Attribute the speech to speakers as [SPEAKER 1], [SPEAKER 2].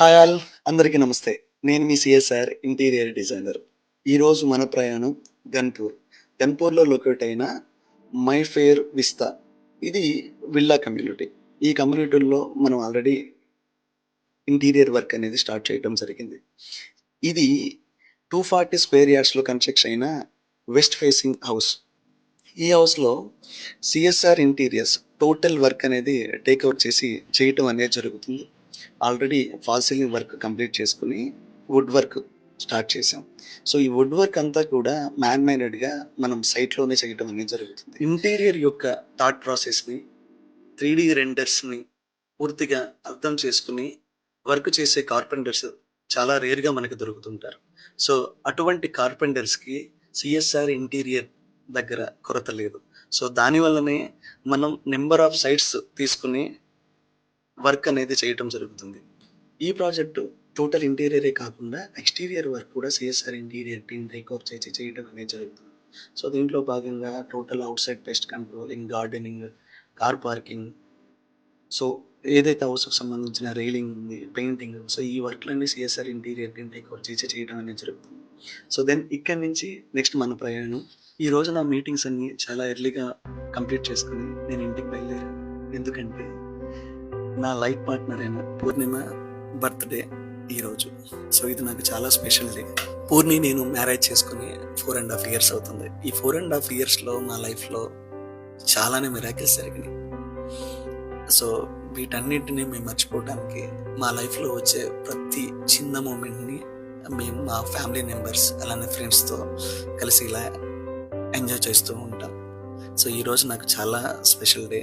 [SPEAKER 1] Hi all, అందరికీ నమస్తే. నేను మీ సిఎస్ఆర్ ఇంటీరియర్ డిజైనర్. ఈరోజు మన ప్రయాణం గన్పూర్. గన్పూర్‌లో లొకేట్ అయిన మై ఫెయిర్ విస్తా. ఇది విల్లా కమ్యూనిటీ. ఈ కమ్యూనిటీలో మనం ఆల్రెడీ ఇంటీరియర్ వర్క్ అనేది స్టార్ట్ చేయడం జరిగింది. ఇది 240 స్క్వేర్ యార్డ్స్‌లో కన్‌స్ట్రక్షన్ అయిన వెస్ట్ ఫేసింగ్ హౌస్. ఈ హౌస్‌లో సిఎస్ఆర్ ఇంటీరియర్స్ టోటల్ వర్క్ అనేది టేక్ ఓవర్ చేయటం అనేది జరుగుతుంది. Already fall ceiling work complete చేసుకొని వుడ్ వర్క్ స్టార్ట్ చేసాం. సో, ఈ వుడ్ వర్క్ అంతా కూడా మ్యాన్ మేడెడ్‌గా మనం సైట్‌లోనే చేయటం అనేది జరుగుతుంది. ఇంటీరియర్ యొక్క థాట్ ప్రాసెస్‌ని, 3 రెండర్స్‌ని పూర్తిగా అర్థం చేసుకొని వర్క్ చేసే కార్పెంటర్స్ చాలా రేర్‌గా మనకు దొరుకుతుంటారు. సో, అటువంటి కార్పెంటర్స్‌కి సిఎస్ఆర్ ఇంటీరియర్ దగ్గర కొరత లేదు. సో, దానివల్లనే మనం నంబర్ ఆఫ్ సైట్స్ తీసుకొని వర్క్ అనేది చేయటం జరుగుతుంది. ఈ ప్రాజెక్టు టోటల్ ఇంటీరియరే కాకుండా ఎక్స్‌టీరియర్ వర్క్ కూడా CSR interior team take over చేయటం అనేది జరుగుతుంది. సో, దీంట్లో భాగంగా total outside pest controlling, gardening, car parking, so, ఏదైతే హౌస్‌కి సంబంధించిన రైలింగ్ ఉంది, పెయింటింగ్, సో, ఈ వర్క్‌లన్నీ CSR interior team take over చేయటం అనేది జరుగుతుంది. సో, దెన్ ఇక్కడి నుంచి నెక్స్ట్ మన ప్రయాణం. ఈరోజు నా మీటింగ్స్ అన్నీ చాలా ఎర్లీగా కంప్లీట్ చేసుకొని నేను ఇంటికి బయలుదేరాను. ఎందుకంటే నా లైఫ్ పార్ట్నర్ అయిన పూర్ణిమ బర్త్‌డే ఈరోజు. సో, ఇది నాకు చాలా స్పెషల్ డే. పూర్ణి నేను మ్యారేజ్ చేసుకొని 4½ ఇయర్స్ అవుతుంది. ఈ 4½ ఇయర్స్‌లో నా లైఫ్‌లో చాలానే మిరాకిల్స్ జరిగినాయి. సో, వీటన్నిటిని మేము మర్చిపోవడానికి మా లైఫ్‌లో వచ్చే ప్రతి చిన్న మూమెంట్‌ని మేము మా ఫ్యామిలీ మెంబర్స్ అలానే ఫ్రెండ్స్‌తో కలిసి ఇలా ఎంజాయ్ చేస్తూ ఉంటాం. సో, ఈరోజు నాకు చాలా స్పెషల్ డే.